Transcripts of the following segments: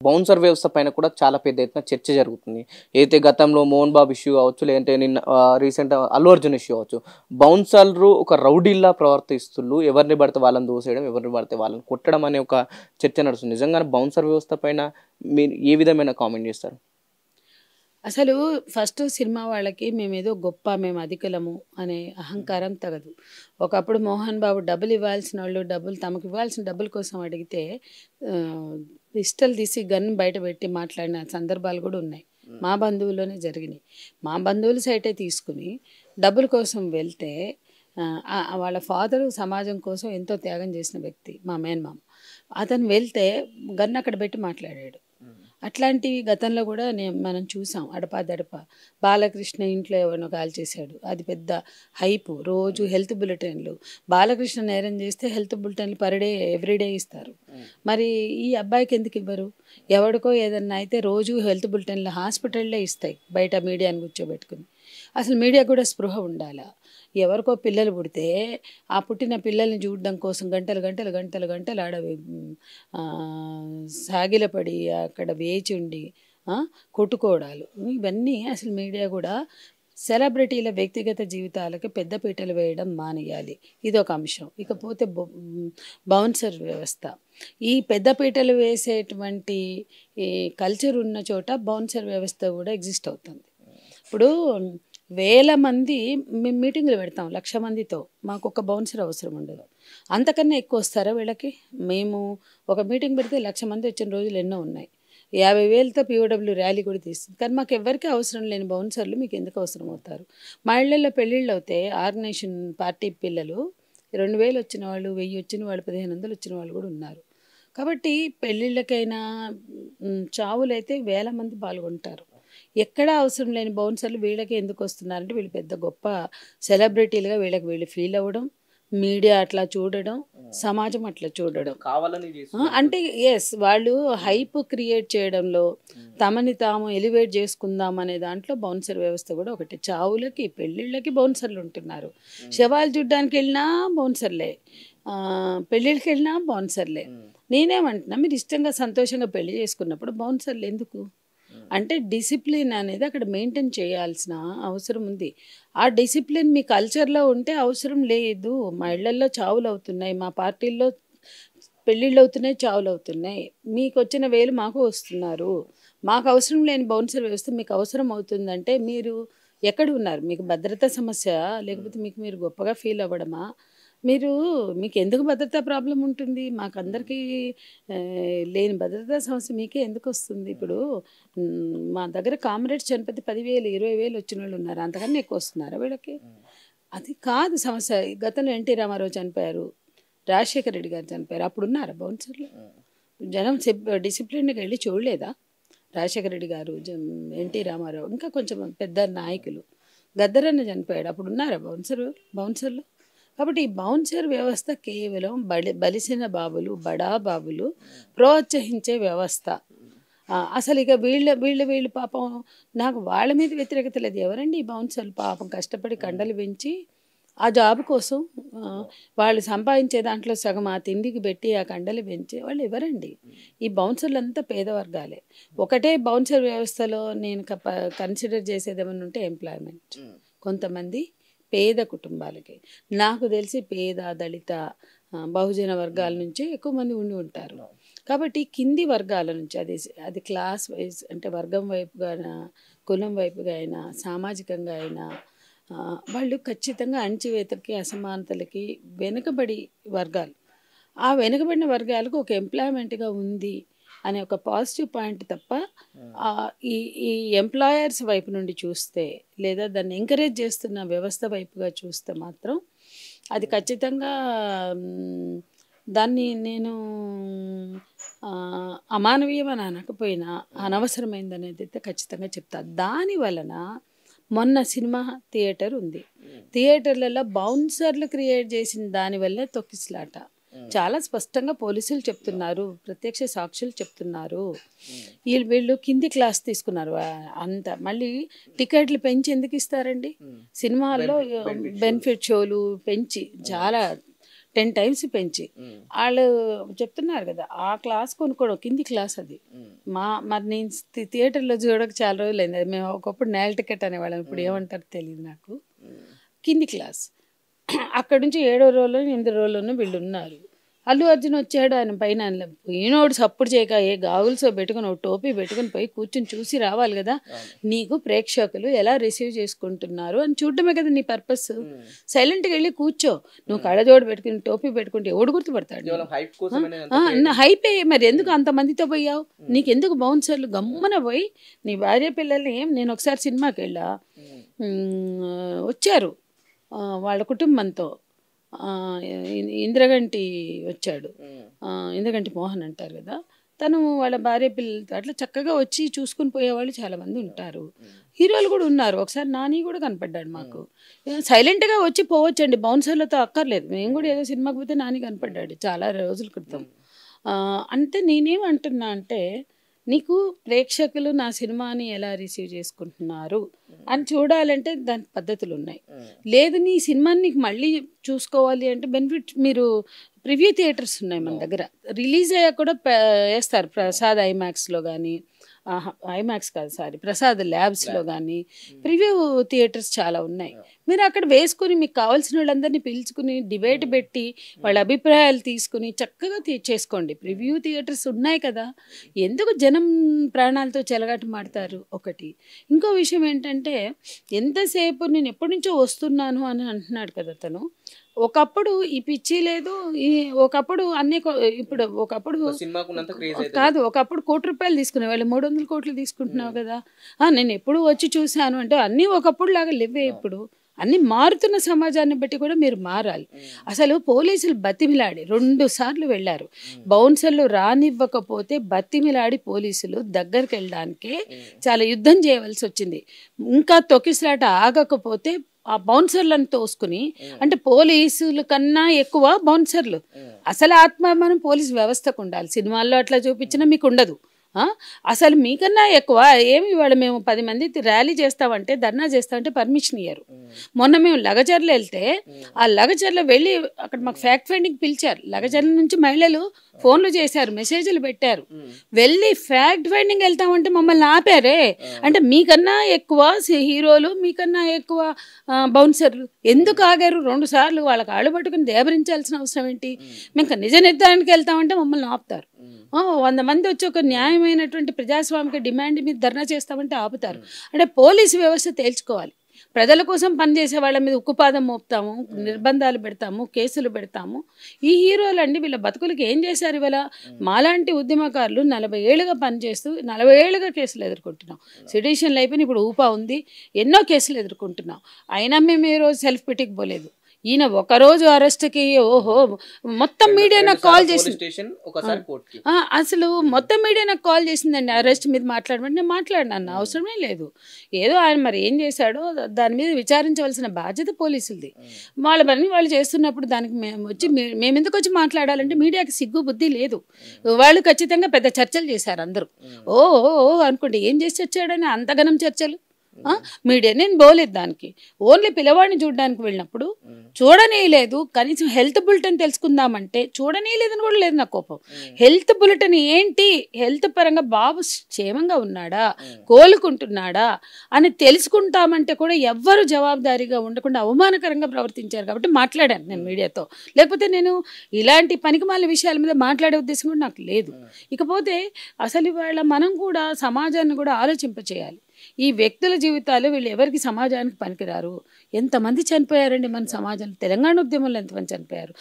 Bouncer వ్యవస్థ పైన కూడా చాలా పెద్ద ఎత్తున చర్చ జరుగుతుంది. అయితే గతంలో 'మోహన్ బాబు' ఇష్యూ కావచ్చు, లేదంటే నిన్న రీసెంట్ 'అల్లు అర్జున్' ఇష్యూ కావచ్చు. బౌన్సర్లు ఒక రౌడీల్లా ప్రవర్తిస్తుళ్ళు. ఎవరిని పడితే వాళ్ళని దోసేయడం, ఎవరిని పడితే వాళ్ళని కొట్టడం అనే ఒక చర్చ నడుస్తుంది. నిజంగానే బౌన్సర్ వ్యవస్థ పైన మీరు ఏ విధమైన కామెంట్ చేస్తారు? అసలు ఫస్ట్ సినిమా వాళ్ళకి మేమేదో గొప్ప, మేము అధికులము అనే అహంకారం తగదు. ఒకప్పుడు మోహన్ బాబు డబ్బులు ఇవ్వాల్సిన వాళ్ళు తమకు ఇవ్వాల్సిన డబ్బుల కోసం అడిగితే పిస్టల్ తీసి గన్ బయట పెట్టి మాట్లాడిన సందర్భాలు కూడా ఉన్నాయి. మా బంధువుల్లోనే జరిగినాయి. మా బంధువుల సైటే తీసుకుని డబ్బుల కోసం వెళ్తే వాళ్ళ ఫాదరు సమాజం కోసం ఎంతో త్యాగం చేసిన వ్యక్తి మా మేనమామ. అతను వెళ్తే గన్ అక్కడ పెట్టి మాట్లాడాడు. అట్లాంటివి గతంలో కూడా మనం చూసాం. అడపాదడప బాలకృష్ణ ఇంట్లో ఎవరినో కాల్చేశాడు. అది పెద్ద హైపు. రోజు హెల్త్ బులెటిన్లు, బాలకృష్ణ నేరం చేస్తే హెల్త్ బులెటిన్లు పర్ డే ఎవ్రీడే ఇస్తారు. మరి ఈ అబ్బాయికి ఎందుకు ఇవ్వరు? ఎవడికో ఏదన్నా అయితే రోజు హెల్త్ బులెటిన్లు హాస్పిటల్లే ఇస్తాయి, బయట మీడియాని కూర్చోబెట్టుకుని. అసలు మీడియా కూడా స్పృహ ఉండాలా? ఎవరికో పిల్లలు పుడితే ఆ పుట్టిన పిల్లల్ని చూడడం కోసం గంటలు గంటలు గంటలు గంటలు ఆడ సాగిలపడి అక్కడ వేచి ఉండి కొట్టుకోవడాలు, ఇవన్నీ అసలు మీడియా కూడా సెలబ్రిటీల వ్యక్తిగత జీవితాలకి పెద్దపీటలు వేయడం మానేయాలి. ఇదొక అంశం. ఇకపోతే బౌన్సర్ వ్యవస్థ, ఈ పెద్దపీటలు వేసేటువంటి ఈ కల్చర్ ఉన్న చోట బౌన్సర్ వ్యవస్థ కూడా ఎగ్జిస్ట్ అవుతుంది. ఇప్పుడు వేల మంది మేము మీటింగులు పెడతాం 1,00,000 మందితో, మాకు ఒక బౌన్సర్ అవసరం ఉండదు. అంతకన్నా ఎక్కువ వస్తారా వీళ్ళకి? మేము ఒక మీటింగ్ పెడితే 1,00,000 మంది వచ్చిన రోజులు ఎన్నో ఉన్నాయి. 50,000తో పీఓడబ్ల్యూ ర్యాలీ కూడా తీస్తుంది. కానీ మాకు ఎవరికి అవసరం లేని బౌన్సర్లు మీకు ఎందుకు అవసరం అవుతారు? మా ఇళ్లలో పెళ్ళిళ్ళు అవుతే ఆర్గనైజేషన్ పార్టీ పిల్లలు 2,000 వచ్చిన వాళ్ళు, 1,000 వచ్చిన వాళ్ళు, 1,500 వచ్చిన వాళ్ళు కూడా ఉన్నారు. కాబట్టి పెళ్ళిళ్ళకైనా చావులైతే వేల మంది పాల్గొంటారు. ఎక్కడ అవసరం లేని బౌన్సర్లు వీళ్ళకి ఎందుకు వస్తున్నారంటే వీళ్ళు పెద్ద గొప్ప సెలబ్రిటీలుగా వీళ్ళు ఫీల్ అవ్వడం, మీడియా అట్లా చూడడం, సమాజం అట్లా చూడడం. కావాలని అంటే ఎస్, వాళ్ళు హైప్ క్రియేట్ చేయడంలో తమని తాము ఎలివేట్ చేసుకుందాం అనే దాంట్లో బౌన్సర్ వ్యవస్థ కూడా ఒకటి. చావులకి, పెళ్ళిళ్ళకి బౌన్సర్లు ఉంటున్నారు. శవాలు చూడ్డానికి వెళ్ళినా బౌన్సర్లే, పెళ్ళిళ్ళకి వెళ్ళినా బౌన్సర్లే. నేనేమంటున్నా, మీరు ఇష్టంగా సంతోషంగా పెళ్లి చేసుకున్నప్పుడు బౌన్సర్లు ఎందుకు? అంటే డిసిప్లిన్ అనేది అక్కడ మెయింటైన్ చేయాల్సిన అవసరం ఉంది. ఆ డిసిప్లిన్ మీ కల్చర్లో ఉంటే అవసరం లేదు. మా ఇళ్లల్లో చావులు అవుతున్నాయి, మా పార్టీల్లో పెళ్ళిళ్ళు అవుతున్నాయి, చావులు అవుతున్నాయి. మీకు వచ్చిన వేలు మాకు వస్తున్నారు. మాకు అవసరం లేని బౌన్సర్ వ్యవస్థ మీకు అవసరం అవుతుందంటే మీరు ఎక్కడ ఉన్నారు? మీకు భద్రతా సమస్య, లేకపోతే మీరు గొప్పగా ఫీల్ అవ్వడమా? మీకు ఎందుకు భద్రతా ప్రాబ్లం ఉంటుంది? మాకందరికీ లేని భద్రతా సమస్య మీకే ఎందుకు వస్తుంది? ఇప్పుడు మా దగ్గర కామ్రేడ్స్ చనిపోతే 10,000, 20,000 వచ్చిన వాళ్ళు ఉన్నారు. అంతకన్నా ఎక్కువ వస్తున్నారా వీళ్ళకి? అది కాదు సమస్య. గతంలో ఎన్టీ రామారావు చనిపోయారు, రాజశేఖర రెడ్డి గారు చనిపోయారు. అప్పుడు ఉన్నారా బౌన్సర్లు? జనం డిసిప్లిన్గా వెళ్ళి చూడలేదా? రాజశేఖర రెడ్డి గారు, ఎన్టీ రామారావు, ఇంకా కొంచెం పెద్ద నాయకులు, గద్దరన్న చనిపోయాడు, అప్పుడు ఉన్నారా బౌన్సర్లు? కాబట్టి ఈ బౌన్సర్ వ్యవస్థ కేవలం బలిసిన బాబులు, బడా బాబులు ప్రోత్సహించే వ్యవస్థ. అసలు ఇక వీళ్ళు పాపం, నాకు వాళ్ళ మీద వ్యతిరేకత లేదు. ఎవరండి ఈ బౌన్సర్లు? పాపం కష్టపడి కండలు పెంచి ఆ జాబ్ కోసం వాళ్ళు సంపాదించే దాంట్లో సగం ఆ తిండికి పెట్టి ఆ కండలు పెంచే వాళ్ళు ఎవరండి? ఈ బౌన్సర్లు అంతా పేద వర్గాలే. ఒకటే బౌన్సర్ వ్యవస్థలో నేను కన్సిడర్ చేసేది ఏమన్నా ఉంటే ఎంప్లాయ్మెంట్. కొంతమంది పేద కుటుంబాలకి, నాకు తెలిసి పేద, దళిత, బహుజన వర్గాల నుంచి ఎక్కువ మంది ఉండి ఉంటారు. కాబట్టి కింది వర్గాల నుంచి, అది క్లాస్ వైజ్, అంటే వర్గం వైపుగా అయినా, కులం వైపుగా అయినా, సామాజికంగా అయినా, వాళ్ళు ఖచ్చితంగా అణచివేతకి, అసమానతలకి వెనుకబడి వర్గాలు. ఆ వెనుకబడిన వర్గాలకు ఒక ఎంప్లాయ్మెంట్గా ఉంది అనే ఒక పాజిటివ్ పాయింట్ తప్ప ఈ ఈ ఎంప్లాయర్స్ వైపు నుండి చూస్తే, లేదా దాన్ని ఎంకరేజ్ చేస్తున్న వ్యవస్థ వైపుగా చూస్తే మాత్రం అది ఖచ్చితంగా దాన్ని నేను అమానవీయం అని అనకపోయినా అనవసరమైందనేది అయితే ఖచ్చితంగా చెప్తాను. దాని వలన మొన్న సినిమా థియేటర్ ఉంది, థియేటర్లలో బౌన్సర్లు క్రియేట్ చేసిన దానివల్లే తొక్కిసలాట. చాలా స్పష్టంగా పోలీసులు చెప్తున్నారు, ప్రత్యక్ష సాక్షులు చెప్తున్నారు. వీళ్ళు కింది క్లాస్ తీసుకున్నారు అంత. మళ్ళీ టికెట్లు పెంచి ఎందుకు ఇస్తారండి? సినిమాల్లో బెనిఫిట్ షోలు పెంచి చాలా 10 times పెంచి వాళ్ళు చెప్తున్నారు కదా ఆ క్లాస్ కొనుక్కోవడం కింది క్లాస్ అది. మరి నేను థియేటర్లో చూడక చాలా రోజులైంది. మేము ఒకప్పుడు నేల టికెట్ అనేవాళ్ళం, ఇప్పుడు ఏమంటారు తెలియదు నాకు. కింది క్లాస్ అక్కడ నుంచి 7వ రోజులో 8వ రోజులోనూ వీళ్ళు ఉన్నారు. అల్లు అర్జున్ వచ్చాడు, ఆయన పైన ఈయనోడు సప్పుడు చేయక ఏ గాగుల్సో పెట్టుకుని ఒక టోపీ పెట్టుకుని పోయి కూర్చొని చూసి రావాలి కదా. నీకు ప్రేక్షకులు ఎలా రిసీవ్ చేసుకుంటున్నారు అని చూడటమే కదా నీ పర్పస్. సైలెంట్గా వెళ్ళి కూర్చో. నువ్వు కళ్ళజోడు పెట్టుకుని టోపీ పెట్టుకుంటే ఎవడు గుర్తుపడతాడు? హైపే. మరి ఎందుకు అంతమందితో పోయావు? నీకెందుకు బౌన్సర్లు? గమ్మున పోయి నీ భార్య పిల్లల్ని నేను ఒకసారి సినిమాకి వెళ్ళా, వచ్చారు వాళ్ళ కుటుంబంతో, ఇంద్రగంటి వచ్చాడు, ఇంద్రగంటి మోహన్ అంటారు కదా, తను వాళ్ళ భార్య పిల్లలతో అట్లా చక్కగా వచ్చి చూసుకుని పోయేవాళ్ళు చాలామంది ఉంటారు. హీరోలు కూడా ఉన్నారు. ఒకసారి నాని కూడా కనపడ్డాడు మాకు. సైలెంట్గా వచ్చి పోవచ్చండి, బౌన్సర్లతో అక్కర్లేదు. మేము కూడా ఏదో సినిమాకి పోతే నాని కనపడ్డాడు చాలా రోజుల క్రితం. అంటే నేనేమంటున్నా అంటే, నీకు ప్రేక్షకులు నా సినిమాని ఎలా రిసీవ్ చేసుకుంటున్నారు అని చూడాలంటే దానికి పద్ధతులు ఉన్నాయి. లేదు నీ సినిమాని నీకు మళ్ళీ చూసుకోవాలి అంటే బెనిఫిట్, మీరు ప్రివ్యూ థియేటర్స్ ఉన్నాయి మన దగ్గర. రిలీజ్ అయ్యాక కూడా వేస్తారు. ప్రసాద్ ఐమాక్స్లో కానీ, ఐమాక్స్ కాదు సారీ, ప్రసాద్ ల్యాబ్స్లో కానీ ప్రివ్యూ థియేటర్స్ చాలా ఉన్నాయి. మీరు అక్కడ వేసుకుని మీకు కావాల్సిన వాళ్ళందరినీ పిలుచుకుని డిబేట్ పెట్టి వాళ్ళ అభిప్రాయాలు తీసుకుని చక్కగా చేసుకోండి. ప్రివ్యూ థియేటర్స్ ఉన్నాయి కదా, ఎందుకు జనం ప్రాణాలతో చెలగాట మాడతారు? ఒకటి. ఇంకో విషయం ఏంటంటే, ఎంతసేపు నేను ఎప్పటి నుంచో వస్తున్నాను అని అంటున్నాడు కదా తను. ఒకప్పుడు ఈ పిచ్చి లేదు, ఈ ఒకప్పుడు అన్ని ఇప్పుడు ఒకప్పుడు కాదు, ఒకప్పుడు ₹1,00,00,000 తీసుకునేవాళ్ళు, 300 కోట్లు తీసుకుంటున్నావు కదా. నేను ఎప్పుడు వచ్చి చూశాను అంటే అన్నీ ఒకప్పుడు లాగా లేవే. ఇప్పుడు అన్నీ మారుతున్న సమాజాన్ని బట్టి కూడా మీరు మారాలి. అసలు పోలీసులు బతిమిలాడి 2 సార్లు వెళ్ళారు. బౌన్సర్లు రానివ్వకపోతే బతిమిలాడి పోలీసులు దగ్గరికి వెళ్ళడానికే చాలా యుద్ధం చేయవలసి వచ్చింది. ఇంకా తొక్కిసలాట ఆగకపోతే ఆ బౌన్సర్లను తోసుకుని, అంటే పోలీసుల కన్నా ఎక్కువ బౌన్సర్లు. అసలు ఆత్మాభిమానం పోలీసు వ్యవస్థకు ఉండాలి. సినిమాల్లో అట్లా చూపించినా మీకు ఉండదు. అసలు మీకన్నా ఎక్కువ ఏమి ఇవాళ మేము 10 మంది ర్యాలీ చేస్తామంటే, ధర్నా చేస్తామంటే పర్మిషన్ ఇయ్యరు. మొన్న మేము లగచర్ల వెళ్తే ఆ లగచర్ల వెళ్ళి అక్కడ మాకు ఫ్యాక్ట్ ఫైండింగ్ పిలిచారు. లగచర్ల నుంచి మహిళలు ఫోన్లు చేశారు, మెసేజ్లు పెట్టారు. వెళ్ళి ఫ్యాక్ట్ ఫైండింగ్ వెళ్తామంటే మమ్మల్ని ఆపారే. అంటే మీకన్నా ఎక్కువ హీరోలు, మీకన్నా ఎక్కువ బౌన్సర్లు ఎందుకు ఆగారు? 2 సార్లు వాళ్ళ కాళ్ళు పట్టుకుని దేబరించాల్సిన అవసరం ఏంటి? మేము నిజ నిర్ధారణకి వెళ్తామంటే మమ్మల్ని ఆపుతారు. 100 మంది వచ్చి ఒక న్యాయమైనటువంటి ప్రజాస్వామిక డిమాండ్ మీద ధర్నా చేస్తామంటే ఆపుతారు. అంటే పోలీసు వ్యవస్థ తేల్చుకోవాలి. ప్రజల కోసం పనిచేసే వాళ్ళ మీద ఉక్కుపాదం మోపుతాము, నిర్బంధాలు పెడతాము, కేసులు పెడతాము. ఈ హీరోలు అండి వీళ్ళ బతుకులకి ఏం చేశారు? ఇవాళ మాలాంటి ఉద్యమకారులు 40 ఏళ్ళుగా పనిచేస్తూ 40 ఏళ్ళుగా కేసులు ఎదుర్కొంటున్నాం. సిడిషన్లు అయిపోయిన ఇప్పుడు ఊపా ఉంది, ఎన్నో కేసులు ఎదుర్కొంటున్నాం. అయినా మేము ఏ రోజు సెల్ఫ్ పిటికి పోలేదు. ఈయన ఒకరోజు అరెస్ట్కి ఓహో మొత్తం మీడియా నాకు కాల్ చేసింది. అసలు మొత్తం మీడియా నాకు కాల్ చేసిందండి, అరెస్ట్ మీద మాట్లాడమంటే నేను మాట్లాడినాను, అవసరమే లేదు. ఏదో ఆయన మరి ఏం చేశాడో దాని మీద విచారించవలసిన బాధ్యత పోలీసులది. వాళ్ళ పని వాళ్ళు చేస్తున్నప్పుడు దానికి మేము వచ్చి మేము ఎందుకు వచ్చి మాట్లాడాలంటే మీడియాకి సిగ్గు బుద్ధి లేదు. వాళ్ళు ఖచ్చితంగా పెద్ద చర్చలు చేశారు అందరూ. ఓ అనుకోండి, ఏం చేసి వచ్చాడని అంతగనం చర్చలు. మీడియా నేను పోలేదు దానికి. ఓన్లీ పిల్లవాడిని చూడడానికి వెళ్ళినప్పుడు చూడనీయలేదు. కనీసం హెల్త్ బులెటిన్ తెలుసుకుందామంటే చూడనీయలేదని కూడా లేదు నా కోపం. హెల్త్ బులెటిన్ ఏంటి? హెల్త్ పరంగా బాబు క్షేమంగా ఉన్నాడా, కోలుకుంటున్నాడా అని తెలుసుకుంటామంటే కూడా ఎవ్వరు జవాబుదారీగా ఉండకుండా అవమానకరంగా ప్రవర్తించారు. కాబట్టి మాట్లాడాను నేను మీడియాతో. లేకపోతే నేను ఇలాంటి పనికిమాలిన విషయాల మీద మాట్లాడే ఉద్దేశం కూడా నాకు లేదు. ఇకపోతే అసలు ఇవాళ మనం కూడా సమాజాన్ని కూడా ఆలోచింపచేయాలి. ఈ వ్యక్తుల జీవితాలు వీళ్ళు ఎవరికి సమాజానికి పనికిరారు. ఎంతమంది చనిపోయారండి మన సమాజంలో. తెలంగాణ ఉద్యమంలో ఎంతమంది చనిపోయారు,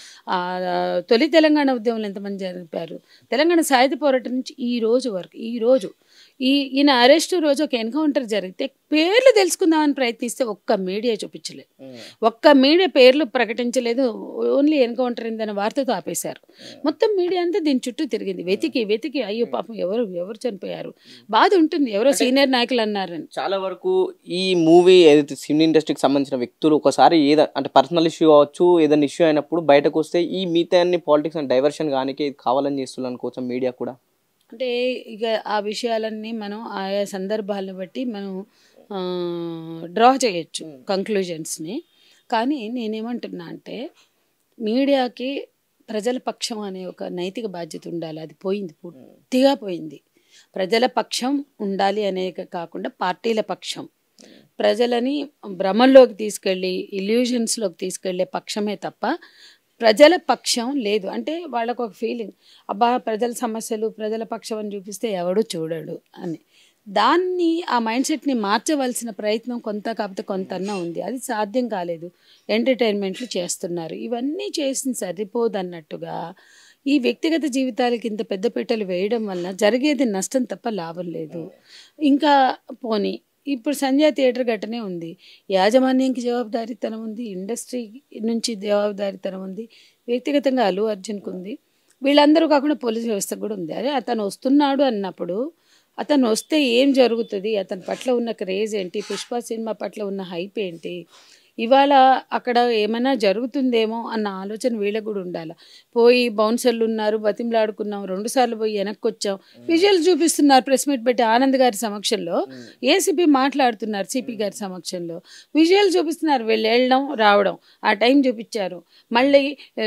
తొలి తెలంగాణ ఉద్యమంలో ఎంతమంది చనిపోయారు, తెలంగాణ సాయుధ పోరాటం నుంచి ఈ రోజు వరకు. ఈయన అరెస్టు రోజు ఒక ఎన్కౌంటర్ జరిగితే పేర్లు తెలుసుకుందామని ప్రయత్నిస్తే ఒక్క మీడియా చూపించలేదు, ఒక్క మీడియా పేర్లు ప్రకటించలేదు. ఓన్లీ ఎన్కౌంటర్ అయిందన్న వార్తతో ఆపేశారు. మొత్తం మీడియా అంతా దీని చుట్టూ తిరిగింది. వెతికి అయ్యో పాపం ఎవరు చనిపోయారు, బాధ ఉంటుంది, ఎవరో సీనియర్ నాయకులు అన్నారని. చాలా వరకు ఈ మూవీ ఏదైతే సినీ ఇండస్ట్రీకి సంబంధించిన వ్యక్తులు ఒకసారి అంటే పర్సనల్ ఇష్యూ కావచ్చు, ఏదైనా ఇష్యూ అయినప్పుడు బయటకు వస్తే ఈ మిగతా అన్ని పాలిటిక్స్ అండ్ డైవర్షన్ కానీ కావాలని చేస్తున్నాను కోసం మీడియా కూడా. అంటే ఇక ఆ విషయాలన్నీ మనం ఆయా సందర్భాలను బట్టి మనం డ్రా చేయొచ్చు కంక్లూజన్స్ని. కానీ నేనేమంటున్నా అంటే, మీడియాకి ప్రజల పక్షం అనే ఒక నైతిక బాధ్యత ఉండాలి. అది పోయింది, పూర్తిగా పోయింది. ప్రజల పక్షం ఉండాలి అనే కాకుండా పార్టీల పక్షం, ప్రజలని భ్రమంలోకి తీసుకెళ్ళి ఇల్యూజన్స్లోకి తీసుకెళ్లే పక్షమే తప్ప ప్రజల పక్షం లేదు. అంటే వాళ్ళకు ఒక ఫీలింగ్, అబ్బా ప్రజల సమస్యలు ప్రజల పక్షం అని చూపిస్తే ఎవడు చూడడు అని. దాన్ని ఆ మైండ్ సెట్ని మార్చవలసిన ప్రయత్నం కొంత కాకపోతే కొంతన్నా ఉంది. అది సాధ్యం కాలేదు. ఎంటర్టైన్మెంట్లు చేస్తున్నారు. ఇవన్నీ చేసింది సరిపోదన్నట్టుగా ఈ వ్యక్తిగత జీవితాలకి ఇంత పెద్ద పీటలు వేయడం వలన జరిగేది నష్టం తప్ప లాభం లేదు. ఇంకా పోనీ ఇప్పుడు సంధ్యా థియేటర్ ఘటనే ఉంది. యాజమాన్యానికి జవాబుదారీతనం ఉంది, ఇండస్ట్రీ నుంచి జవాబుదారీతనం ఉంది, వ్యక్తిగతంగా అల్లు అర్జున్కి ఉంది. వీళ్ళందరూ కాకుండా పోలీస్ వ్యవస్థకు కూడా ఉంది. అదే అతను వస్తున్నాడు అన్నప్పుడు అతను వస్తే ఏం జరుగుతుంది, అతని పట్ల ఉన్న క్రేజ్ ఏంటి, పుష్ప సినిమా పట్ల ఉన్న హైప్ ఏంటి, ఇవాళ అక్కడ ఏమైనా జరుగుతుందేమో అన్న ఆలోచన వీళ్ళకు కూడా ఉండాలి. పోయి బౌన్సర్లు ఉన్నారు, బతిమలాడుకున్నాం, 2 సార్లు పోయి వెనక్కి వచ్చాం, విజువల్ చూపిస్తున్నారు ప్రెస్ మీట్ పెట్టి ఆనంద్ గారి సమక్షంలో, ఏసీపీ మాట్లాడుతున్నారు సిపి గారి సమక్షంలో, విజువల్ చూపిస్తున్నారు, వీళ్ళు వెళ్ళడం రావడం ఆ టైం చూపించారు. మళ్ళీ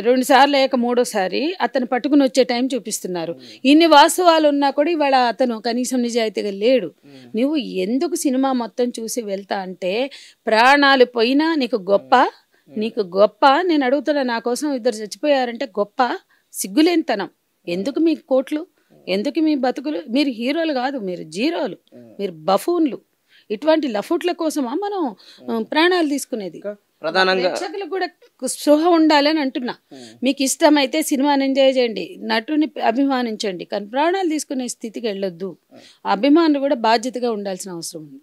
2 సార్లు అయ్యాక 3వసారి అతను పట్టుకుని వచ్చే టైం చూపిస్తున్నారు. ఇన్ని వాస్తవాలు ఉన్నా కూడా ఇవాళ అతను కనీసం నిజాయితీగా లేడు. నువ్వు ఎందుకు సినిమా మొత్తం చూసి వెళ్తా అంటే ప్రాణాలు పోయినా నీకు గొప్ప, నీకు గొప్ప. నేను అడుగుతున్నా, నా కోసం 2 చచ్చిపోయారంటే గొప్ప, సిగ్గులేనితనం. ఎందుకు మీ కోట్లు, ఎందుకు మీ బతుకులు? మీరు హీరోలు కాదు, మీరు జీరోలు, మీరు బఫూన్లు. ఇటువంటి లఫుట్ల కోసమా మనం ప్రాణాలు తీసుకునేది? ప్రధానంగా ప్రేక్షకులకు కూడా స్పృహ ఉండాలని అంటున్నా. మీకు ఇష్టమైతే సినిమాని ఎంజాయ్ చేయండి, నటుని అభిమానించండి, కానీ ప్రాణాలు తీసుకునే స్థితికి వెళ్ళొద్దు. అభిమానులు కూడా బాధ్యతగా ఉండాల్సిన అవసరం ఉంది.